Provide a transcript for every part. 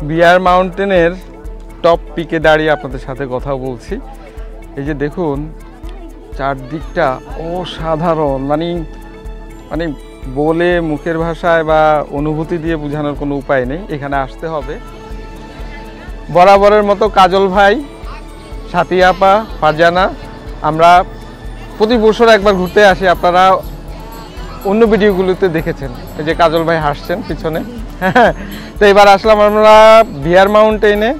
বিয়ার মাউন্টেনের top পিকে দাঁড়িয়ে আপনাদের সাথে কথা বলছি। এই যে দেখুন চারদিকটা অসাধারণ, মানে বলে মুখের ভাষায় বা অনুভূতি দিয়ে বোঝানোর কোনো উপায় নেই। এখানে আসতে হবে। বরাবরের মতো কাজল ভাই, সাথী আপা, ফারজানা, আমরা প্রতি বছর একবার ঘুরতে আসি। আপনারা অন্য ভিডিওগুলোতে দেখেছেন, এই যে কাজল ভাই হাসছেন পিছনে। তো এবার আসলাম আমরা বিয়ার মাউন্টেনে,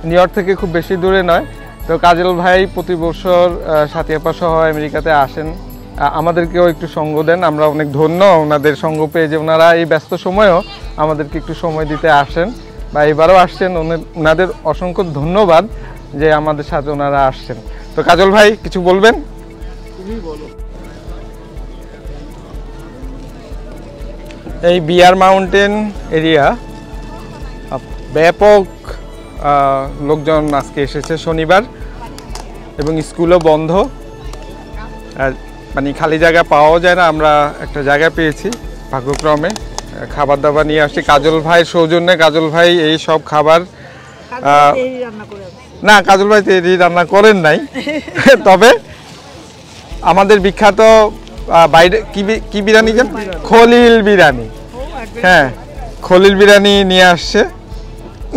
নিউ ইয়র্ক থেকে খুব বেশি দূরে নয়। তো কাজল ভাই প্রতি বছর সাথী আপা সহ আমেরিকাতে আসেন, আমাদেরকেও একটু সঙ্গ দেন। আমরা অনেক ধন্য ওনাদের সঙ্গ পেয়ে, যে ওনারা এই ব্যস্ত সময়েও আমাদেরকে একটু সময় দিতে আসেন, বা এবারও আসছেন। ওনাদের অসংখ্য ধন্যবাদ যে আমাদের সাথে ওনারা আসছেন। তো কাজল ভাই কিছু বলবেন? এই বিয়ার মাউন্টেন এরিয়া ব্যাপক লোকজন আজকে এসেছে, শনিবার এবং স্কুলও বন্ধ। আর মানে খালি জায়গা পাওয়া যায় না, আমরা একটা জায়গা পেয়েছি ভাগ্যক্রমে। খাবার দাবার নিয়ে আসছি কাজল ভাইয়ের সৌজন্যে। কাজল ভাই এই সব খাবার, না কাজল ভাই তেরি রান্না করেন নাই, তবে আমাদের বিখ্যাত বাইরে কি বিরিয়ানি, খলিল বিরিয়ানি, হ্যাঁ খলিল বিরিয়ানি নিয়ে আসছে।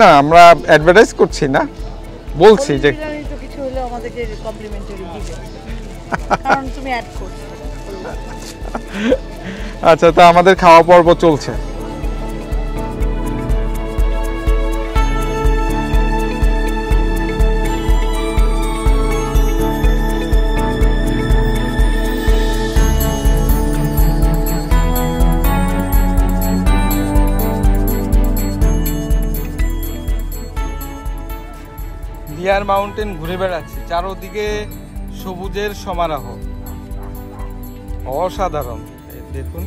না আমরা অ্যাডভার্টাইজ করছি না, বলছি যে আচ্ছা, তো আমাদের খাওয়া পর্ব চলছে। বিয়ার মাউন্টেন ঘুরে বেড়াচ্ছি, চারদিকে সবুজের সমারোহ, অসাধারণ। দেখুন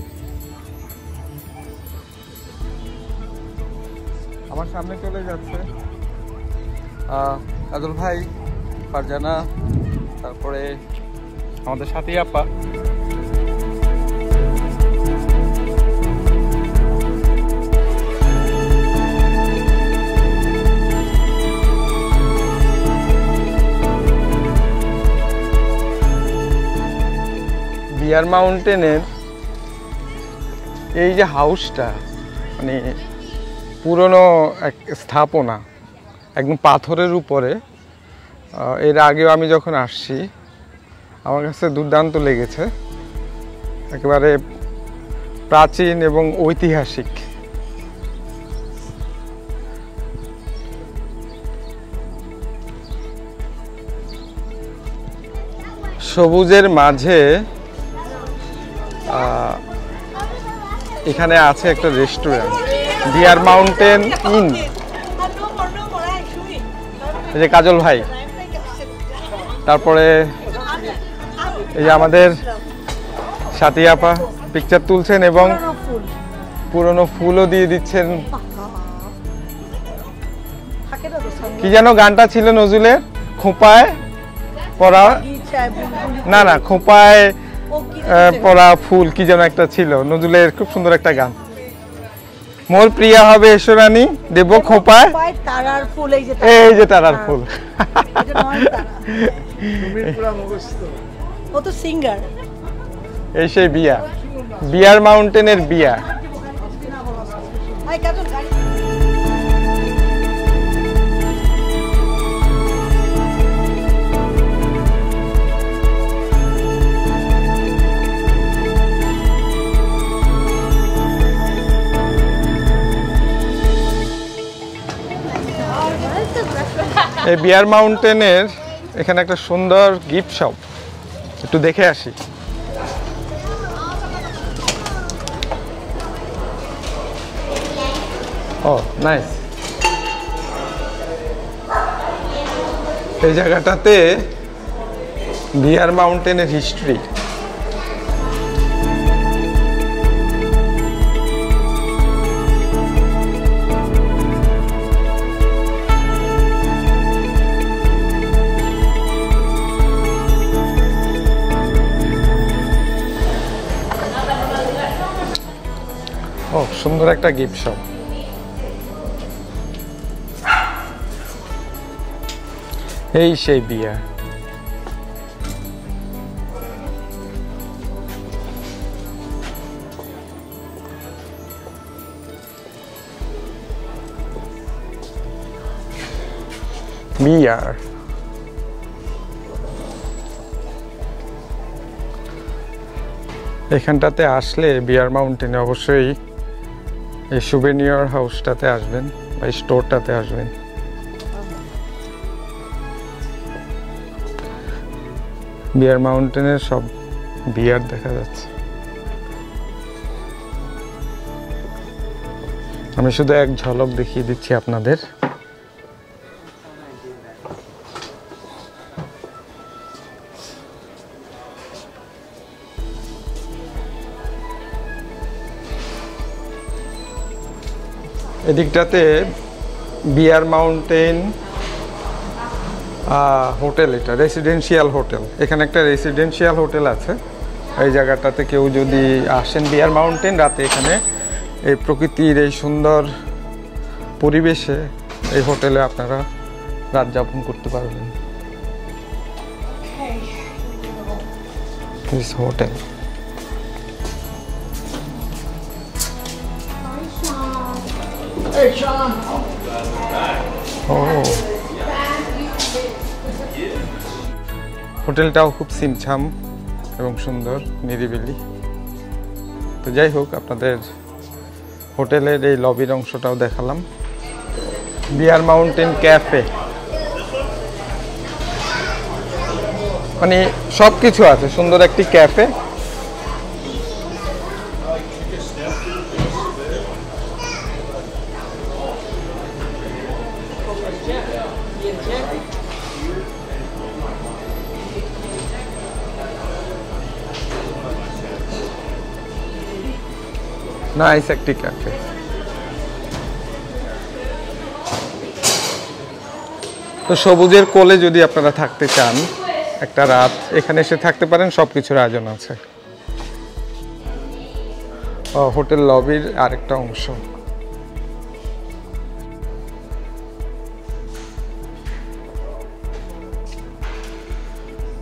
আমার সামনে চলে যাচ্ছে কাজল ভাই, ফারজানা, তারপরে আমাদের সাথী আপা। বিয়ার মাউন্টেনের এই যে হাউসটা, মানে পুরনো এক স্থাপনা, একদম পাথরের উপরে। এর আগেও আমি যখন আসছি আমার কাছে দুর্দান্ত লেগেছে, একেবারে প্রাচীন এবং ঐতিহাসিক। সবুজের মাঝে এখানে আছে একটা রেস্টুরেন্ট, বিয়ার মাউন্টেন ইন। এই যে কাজল ভাই, তারপরে এই যে আমাদের সাথী আপা পিকচার তুলছেন এবং পুরনো ফুলও দিয়ে দিচ্ছেন। কি যেন গানটা ছিল নজরুলের, খোঁপায় পরা, না না খোঁপায় পরা ফুল, কি যেন একটা ছিল নজরুলের, খুব সুন্দর একটা গান। মোর প্রিয়া হবে এসরানি দেব খোঁপায় তারার ফুল, এই যে তারার ফুল। ও তো সিঙ্গার। এই সেই বিয়া, বিয়ার মাউন্টেনের বিয়া। এই বিয়ার মাউন্টেনের এখানে একটা সুন্দর গিফট শপ, একটু দেখে আসি। ও নাইস। এই জায়গাটাতে বিয়ার মাউন্টেনের হিস্ট্রি, ও সুন্দর একটা গিফট শপ। এই সেই বিয়ার। বিয়ার এখানটাতে আসলে বিয়ার মাউন্টেনে অবশ্যই এই সুভেনিয়ার হাউসটাতে আসবেন বা স্টোরটাতে আসবেন। বিয়ার মাউন্টেনের সব বিয়ার দেখা যাচ্ছে। আমি শুধু এক ঝলক দেখিয়ে দিচ্ছি আপনাদের। এদিকটাতে বিয়ার মাউন্টেন হোটেল, এটা রেসিডেন্সিয়াল হোটেল। এখানে একটা রেসিডেন্সিয়াল হোটেল আছে। এই জায়গাটাতে কেউ যদি আসেন বিয়ার মাউন্টেন, রাতে এখানে এই প্রকৃতির এই সুন্দর পরিবেশে এই হোটেলে আপনারা রাত যাপন করতে পারবেন। হোটেল হোটেলটাও খুব ছিমছাম এবং সুন্দর, নিরিবিলি। তো যাই হোক, আপনাদের হোটেলের এই লবির অংশটাও দেখালাম। বিয়ার মাউন্টেন ক্যাফে, মানে সব কিছু আছে, সুন্দর একটি ক্যাফে। নাইস একটি ক্যাফে। তো সবুজের কোলে যদি আপনারা থাকতে চান, একটা রাত এখানে এসে থাকতে পারেন, সবকিছুর আয়োজন আছে। হোটেল লবির আরেকটা অংশ।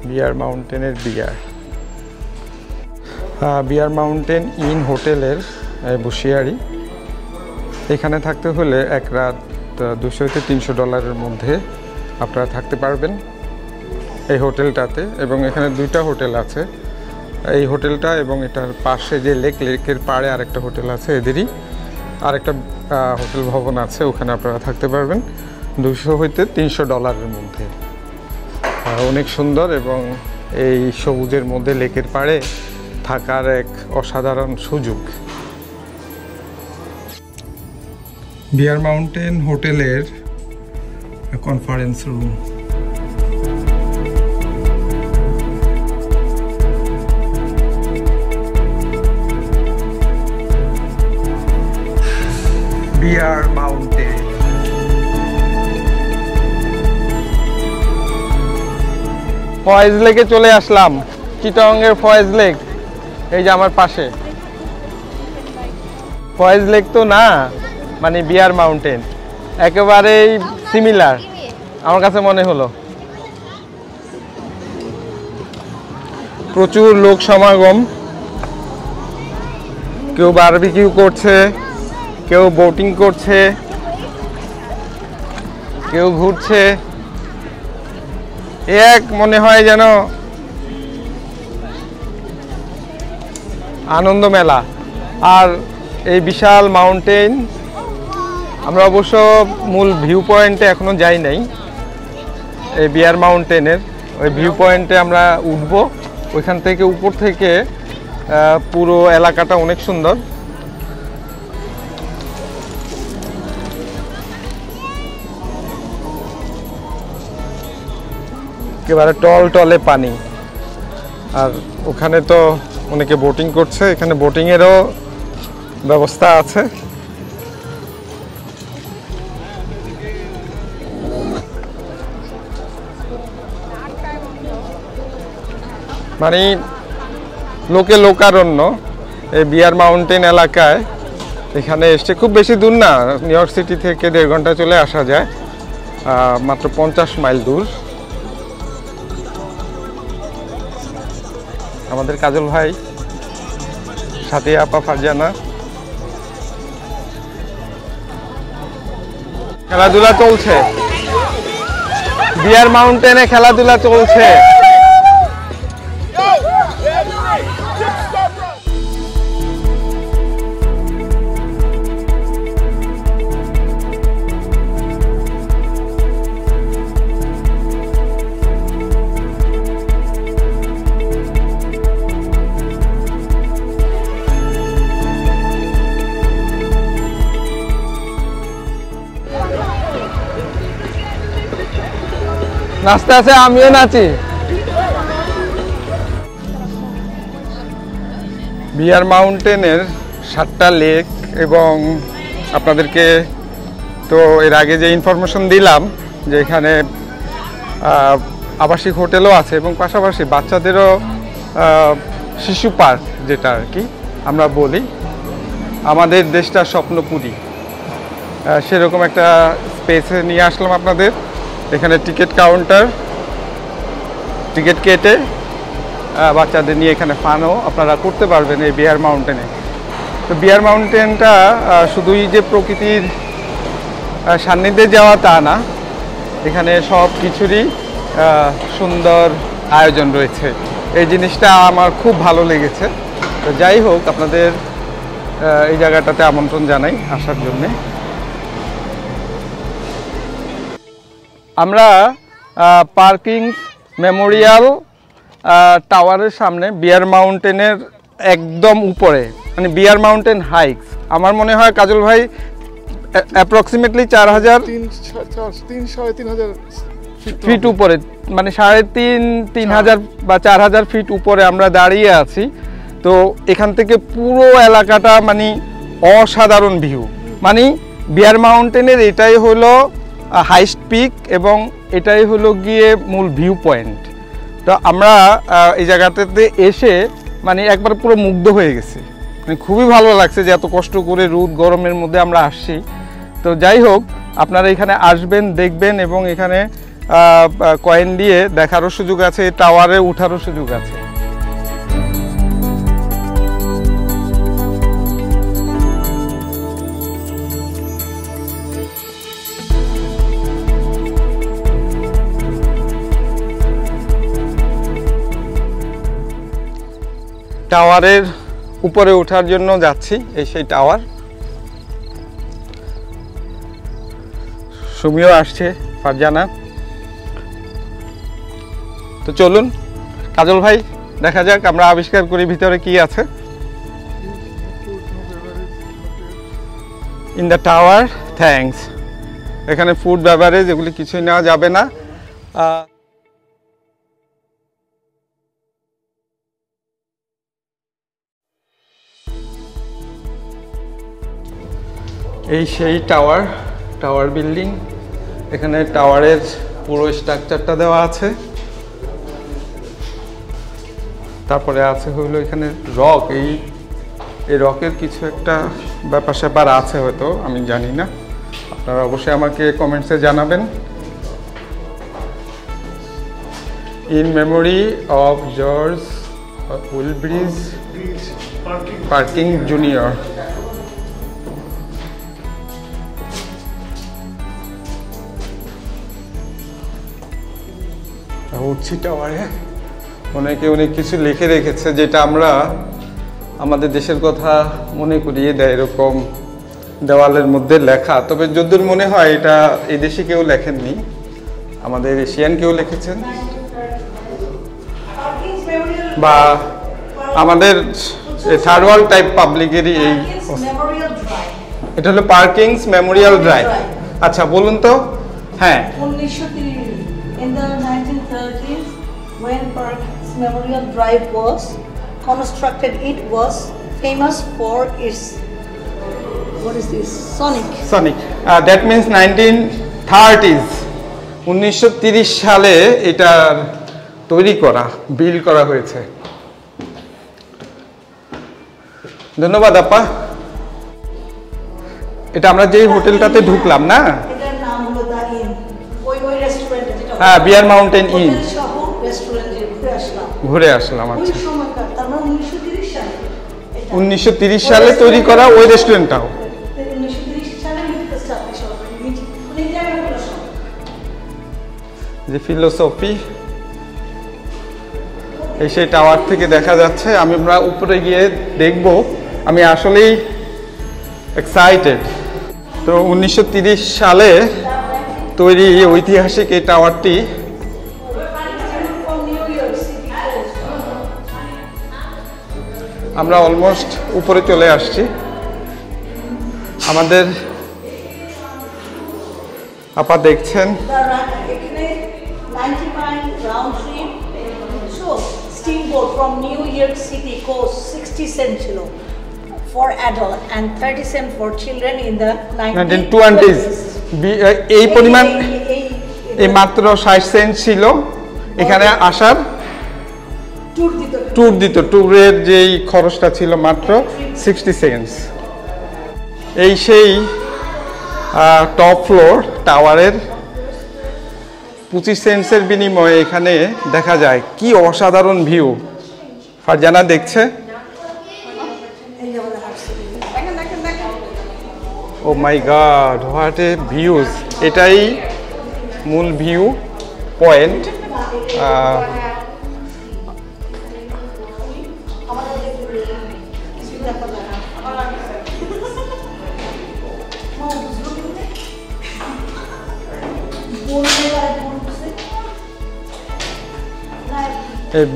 বিয়ার মাউন্টেনের বিয়ার। বিয়ার মাউন্টেন ইন হোটেলের বসিয়ারি। এখানে থাকতে হলে এক রাত $200 থেকে $300 মধ্যে আপনারা থাকতে পারবেন এই হোটেলটাতে। এবং এখানে দুইটা হোটেল আছে, এই হোটেলটা এবং এটার পাশে যে লেকের পাড়ে আরেকটা হোটেল আছে, এদেরই আরেকটা হোটেল ভবন আছে, ওখানে আপনারা থাকতে পারবেন $200 থেকে $300 মধ্যে। অনেক সুন্দর এবং এই সবুজের মধ্যে লেকের পাড়ে থাকার এক অসাধারণ সুযোগ। বিয়ার মাউন্টেন হোটেলের কনফারেন্স রুম। বিয়ার মাউন্টেন ফয়েজ লেকে চলে আসলাম। চিটাগংয়ের ফয়েজ লেক এই যে আমার পাশে। ফয়েজ লেক তো না, মানে বিয়ার মাউন্টেন একেবারেই সিমিলার আমার কাছে মনে হলো। প্রচুর লোক সমাগম, কেউ বারবিকিউ করছে, কেউ বোটিং করছে, কেউ ঘুরছে। এক মনে হয় যেন আনন্দ মেলা। আর এই বিশাল মাউন্টেন, আমরা অবশ্য মূল ভিউ পয়েন্টে এখনো যাই নাই। এই বিয়ার মাউন্টেনের ওই ভিউ পয়েন্টে আমরা উঠবো। ওইখান থেকে উপর থেকে পুরো এলাকাটা অনেক সুন্দর। একেবারে টল টলে পানি। আর ওখানে তো অনেকে বোটিং করছে, এখানে বোটিংয়েরও ব্যবস্থা আছে। মানে লোকে লোকারণ্য এই বিয়ার মাউন্টেন এলাকায় এখানে এসছে, খুব বেশি দূর না, নিউ ইয়র্ক সিটি থেকে 1.5 ঘন্টা চলে আসা যায়, মাত্র 50 মাইল দূর। আমাদের কাজল ভাই, সাথী আপা, ফারজানা, খেলাধুলা চলছে, বিয়ার মাউন্টেনে খেলাধুলা চলছে। নাচতে আছে, আমিও নাচি। বিয়ার মাউন্টেনের 7টা লেক, এবং আপনাদেরকে তো এর আগে যে ইনফরমেশন দিলাম যে এখানে আবাসিক হোটেলও আছে, এবং পাশাপাশি বাচ্চাদেরও শিশু পার্ক, যেটা আর কি আমরা বলি আমাদের দেশটা স্বপ্নপুরী, সেরকম একটা স্পেসে নিয়ে আসলাম আপনাদের। এখানে টিকিট কাউন্টার, টিকিট কেটে বাচ্চাদের নিয়ে এখানে ফানও আপনারা করতে পারবেন এই বিয়ার মাউন্টেনে। তো বিয়ার মাউন্টেনটা শুধুই যে প্রকৃতির সান্নিধ্যে যাওয়া তা না, এখানে সব কিছুরই সুন্দর আয়োজন রয়েছে। এই জিনিসটা আমার খুব ভালো লেগেছে। তো যাই হোক, আপনাদের এই জায়গাটাতে আমন্ত্রণ জানাই আসার জন্যে। আমরা পার্কিং মেমোরিয়াল টাওয়ারের সামনে, বিয়ার মাউন্টেনের একদম উপরে, মানে বিয়ার মাউন্টেন হাইকস। আমার মনে হয় কাজল ভাই অ্যাপ্রক্সিমেটলি 3,500 ফিট উপরে, মানে 3,500 বা 4,000 ফিট উপরে আমরা দাঁড়িয়ে আছি। তো এখান থেকে পুরো এলাকাটা মানে অসাধারণ ভিউ। মানে বিয়ার মাউন্টেনের এটাই হলো হাইস্ট পিক, এবং এটাই হলো গিয়ে মূল ভিউ পয়েন্ট। তো আমরা এই জায়গাটাতে এসে মানে একবার পুরো মুগ্ধ হয়ে গেছি, মানে খুবই ভালো লাগছে যে এত কষ্ট করে রোদ গরমের মধ্যে আমরা আসছি। তো যাই হোক, আপনারা এখানে আসবেন, দেখবেন, এবং এখানে কয়েন দিয়ে দেখারও সুযোগ আছে, টাওয়ারে উঠারও সুযোগ আছে। টাওয়ারের উপরে ওঠার জন্য যাচ্ছি, এই সেই টাওয়ার। সুমিও আসছে, ফারজানা। তো চলুন কাজল ভাই, দেখা যাক, আমরা আবিষ্কার করি ভিতরে কি আছে। In the tower, thanks. এখানে ফুড বেভারেজ এগুলি কিছুই নেওয়া যাবে না। এই সেই টাওয়ার বিল্ডিং। এখানে টাওয়ারের পুরো স্ট্রাকচারটা দেওয়া আছে। তারপরে আছে হইলো এখানে রক, এই রকের কিছু একটা ব্যাপার স্যাপার আছে, হয়তো আমি জানি না, আপনারা অবশ্যই আমাকে কমেন্টসে জানাবেন। In memory of George Wilbridge Parking junior. উঠছি টাওয়ারে, অনেকে অনেক কিছু লিখে রেখেছে, যেটা আমরা আমাদের দেশের কথা মনে করিয়ে দেয়, এরকম দেওয়ালের মধ্যে লেখা। তবে যদ্দূর মনে হয় এটা এই দেশে কেউ লেখেননি, আমাদের এশিয়ান কেউ লিখেছেন, বা আমাদের থার্ড ওয়ার্ল্ড টাইপ পাবলিকেরই। এই এটা হলো পার্কিংস মেমোরিয়াল ড্রাইভ। আচ্ছা বলুন তো। হ্যাঁ, in the 1930s, when Park's Memorial Drive was constructed, it was famous for its, what is this, Sonic. That means 1930s, 1930 সালে এটা তৈরি করা, বিল্ড করা হয়েছে। ধন্যবাদ আপা। এটা আমরা যেই হোটেলটাতে ঢুকলাম না, এটার নাম হলো দ্য ইন। ওই রেস্টুরেন্ট যেটা হ্যাঁ বিয়ার মাউন্টেন ইন, হোটেল সহ রেস্টুরেন্টে ঘুরে আসলাম। ওই আচ্ছা, সময়কার, তার মানে 1930 সালে। 1930 সালে তৈরি করা ওই রেস্টুরেন্টটাও। 1930 সালে স্টাবলিশ হবে। এই জায়গাগুলো সব যে ফিলোসফি এই সেই টাওয়ার থেকে দেখা যাচ্ছে। আমরা উপরে গিয়ে দেখব। আমি আসলেই এক্সাইটেড। তো 1930 সালে তৈরি ঐতিহাসিক এই টাওয়ারটি আমরা অলমোস্ট উপরে চলে আসছি। আমাদের আপা দেখছেন এখানে 90 mile round trip so steamboat from New York City cost 60 cent ছিল for adult and 30 cent for children in the 1920s। এই পরিমাণ এই মাত্র 60 সেন্ট ছিল এখানে আসার ট্যুর দিত। ট্যুরের যেই খরচটা ছিল মাত্র 60 সেন্টস। এই সেই টপ ফ্লোর টাওয়ারের 25 সেন্টসের বিনিময়ে এখানে দেখা যায় কি অসাধারণ ভিউ। ফারজানা দেখছে, ও মাই গড হোয়াট এ ভিউজ। এটাই মূল ভিউ পয়েন্ট।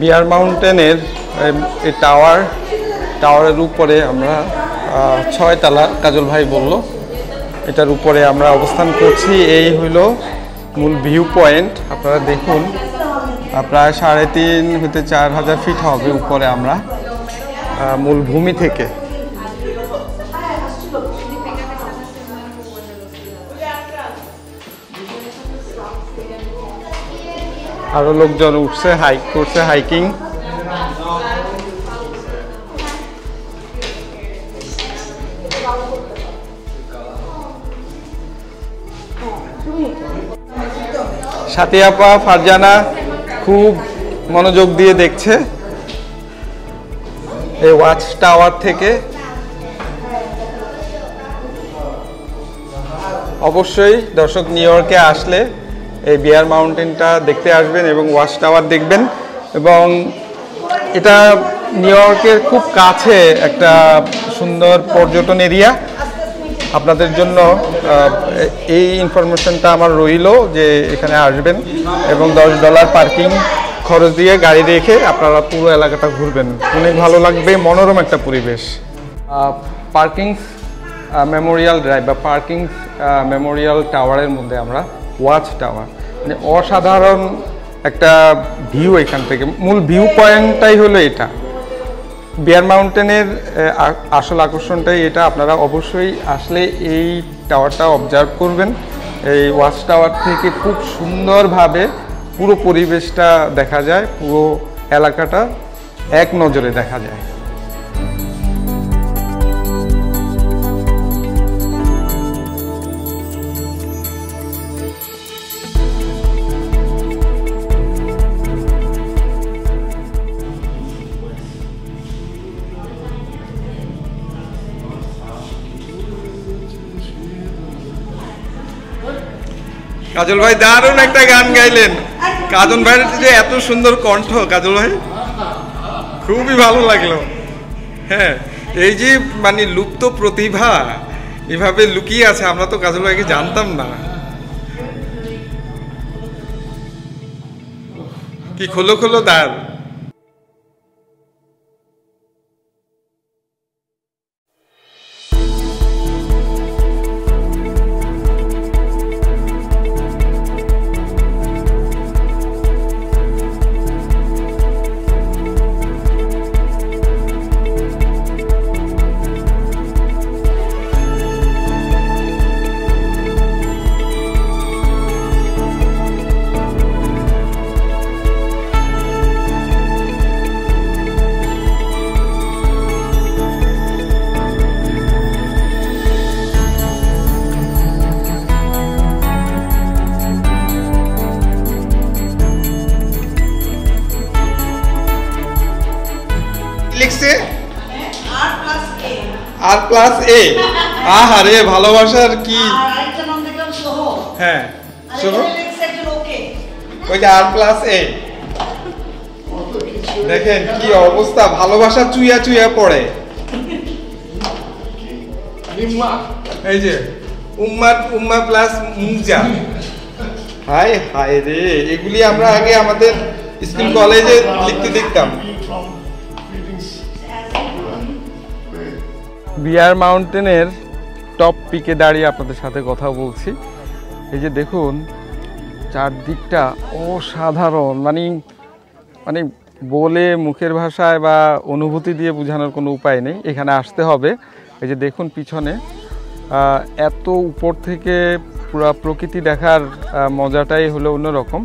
বিয়ার মাউন্টেনের এই টাওয়ারের উপরে আমরা 6 তলা, কাজল ভাই বলল এটার উপরে আমরা অবস্থান করছি। এই হইল মূল ভিউ পয়েন্ট। আপনারা দেখুন প্রায় 3.5 হতে 4,000 ফিট হবে উপরে আমরা মূল ভূমি থেকে। আরো লোকজন উঠছে, হাইক করছে, হাইকিং। সাথী আপা, ফারজানা খুব মনোযোগ দিয়ে দেখছে এই ওয়াচ টাওয়ার থেকে। অবশ্যই দর্শক নিউ ইয়র্কে আসলে এই বিয়ার মাউন্টেনটা দেখতে আসবেন এবং ওয়াচ টাওয়ার দেখবেন। এবং এটা নিউ ইয়র্কের খুব কাছে একটা সুন্দর পর্যটন এরিয়া। আপনাদের জন্য এই ইনফরমেশনটা আমার রইল যে এখানে আসবেন এবং $10 পার্কিং খরচ দিয়ে গাড়ি রেখে আপনারা পুরো এলাকাটা ঘুরবেন। অনেক ভালো লাগবে, মনোরম একটা পরিবেশ। পার্কিং মেমোরিয়াল ড্রাইভ বা পার্কিং মেমোরিয়াল টাওয়ারের মধ্যে আমরা ওয়াচ টাওয়ার, মানে অসাধারণ একটা ভিউ এখান থেকে। মূল ভিউ পয়েন্টটাই হলো এটা। বিয়ার মাউন্টেনের আসল আকর্ষণটাই এটা। আপনারা অবশ্যই আসলে এই টাওয়ারটা অবজার্ভ করবেন। এই ওয়াচ টাওয়ার থেকে খুব সুন্দরভাবে পুরো পরিবেশটা দেখা যায়, পুরো এলাকাটা এক নজরে দেখা যায়। কাজল ভাই দারুণ একটা গান গাইলেন। কাজল ভাইয়ের যে এত সুন্দর কণ্ঠ, কাজল ভাই খুবই ভালো লাগলো। হ্যাঁ, এই যে মানে লুপ্ত প্রতিভা এভাবে লুকিয়ে আছে, আমরা তো কাজল ভাইকে জানতাম না। কি খোলো খোলো দ্বার। কি লিখছে R+A R+A আহারে ভালোবাসার কি আর আরেকটা নাম দেখলাম সোহো হ্যাঁ আর শোনো এখানে লিখছে একজন ওকে ওইটা R+A দেখেন কি অবস্থা ভালোবাসা চুইয়া চুইয়া পড়ে এই যে উম্মা প্লাস মুজা হায় হায় রে এগুলি আমরা আগে আমাদের স্কুল কলেজে লিখতে দেখতাম বিয়ার মাউন্টেনের টপ পিকে দাঁড়িয়ে আপনাদের সাথে কথা বলছি এই যে দেখুন চারদিকটা অসাধারণ মানে বলে মুখের ভাষায় বা অনুভূতি দিয়ে বোঝানোর কোনো উপায় নেই এখানে আসতে হবে এই যে দেখুন পিছনে এত উপর থেকে পুরো প্রকৃতি দেখার মজাটাই হলো অন্যরকম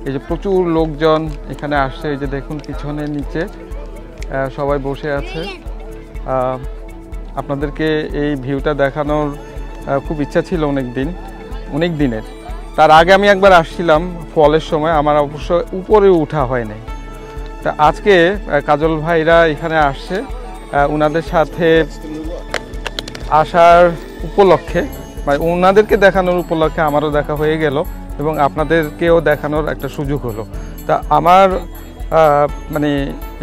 এই যে প্রচুর লোকজন এখানে আসছে এই যে দেখুন পিছনে নিচে সবাই বসে আছে আপনাদেরকে এই ভিউটা দেখানোর খুব ইচ্ছা ছিল অনেক দিনের তার আগে আমি একবার আসছিলাম ফলের সময় আমার অবশ্য উপরে ওঠা হয় নাই তা আজকে কাজল ভাইরা এখানে আসছে ওনাদের সাথে আসার উপলক্ষে মানে ওনাদেরকে দেখানোর উপলক্ষে আমারও দেখা হয়ে গেল এবং আপনাদেরকেও দেখানোর একটা সুযোগ হলো তা আমার মানে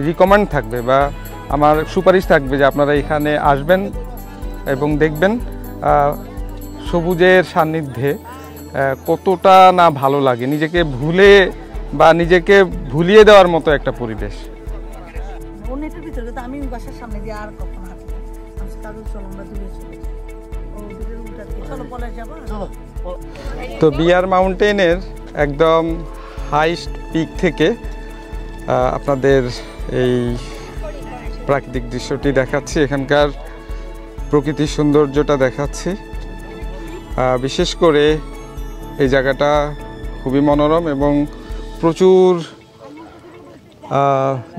রিকমেন্ড থাকবে বা আমার সুপারিশ থাকবে যে আপনারা এখানে আসবেন এবং দেখবেন সবুজের সান্নিধ্যে কতটা না ভালো লাগে নিজেকে ভুলে বা নিজেকে ভুলিয়ে দেওয়ার মতো একটা পরিবেশ বনেটের ভিতরে তো আমি বাসার সামনে দিয়ে আর কখনো হাঁটি না আমি কাজল চলো আমরা দূরে চলে যাই ও দূরের উল্টাতে চলো পলাশ যাবো চলো তো বিয়ার মাউন্টেনের একদম হাইস্ট পিক থেকে আপনাদের এই প্রাকৃতিক দৃশ্যটি দেখাচ্ছি এখানকার প্রকৃতির সৌন্দর্যটা দেখাচ্ছি বিশেষ করে এই জায়গাটা খুবই মনোরম এবং প্রচুর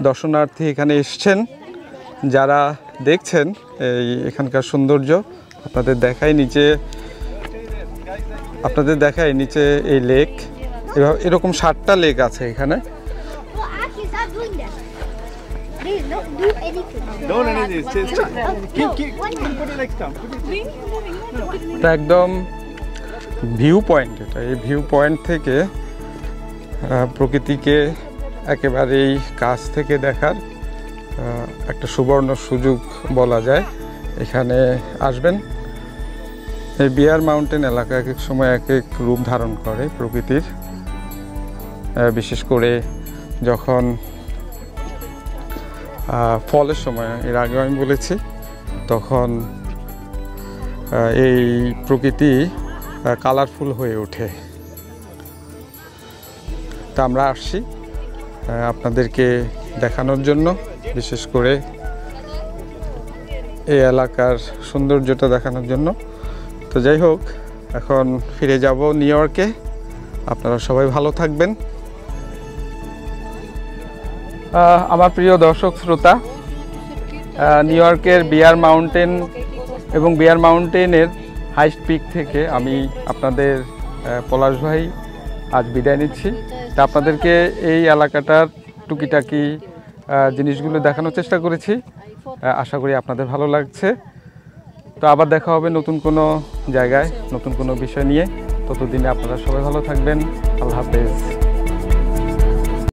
দর্শনার্থী এখানে এসছেন যারা দেখছেন এই এখানকার সৌন্দর্য আপনাদের দেখায় নিচে এই লেক এরকম 7টা লেক আছে এখানে এটা একদম ভিউ পয়েন্ট এটা এই ভিউ পয়েন্ট থেকে প্রকৃতিকে একেবারেই কাছ থেকে দেখার একটা সুবর্ণ সুযোগ বলা যায় এখানে আসবেন এই বিয়ার মাউন্টেন এলাকা এক এক সময় এক এক রূপ ধারণ করে প্রকৃতির বিশেষ করে যখন ফলের সময় এর আগে আমি বলেছি তখন এই প্রকৃতি কালারফুল হয়ে ওঠে তা আমরা আসছি আপনাদেরকে দেখানোর জন্য বিশেষ করে এই এলাকার সৌন্দর্যটা দেখানোর জন্য তো যাই হোক এখন ফিরে যাব নিউ ইয়র্কে আপনারা সবাই ভালো থাকবেন আমার প্রিয় দর্শক শ্রোতা নিউ ইয়র্কের বিয়ার মাউন্টেন এবং বিয়ার মাউন্টেনের হাইস্ট পিক থেকে আমি আপনাদের পলাশ ভাই আজ বিদায় নিচ্ছি তা আপনাদেরকে এই এলাকাটার টুকিটাকি জিনিসগুলো দেখানোর চেষ্টা করেছি আশা করি আপনাদের ভালো লাগছে তো আবার দেখা হবে নতুন কোনো জায়গায় নতুন কোনো বিষয় নিয়ে ততদিনে আপনারা সবাই ভালো থাকবেন আল্লাহ হাফেজ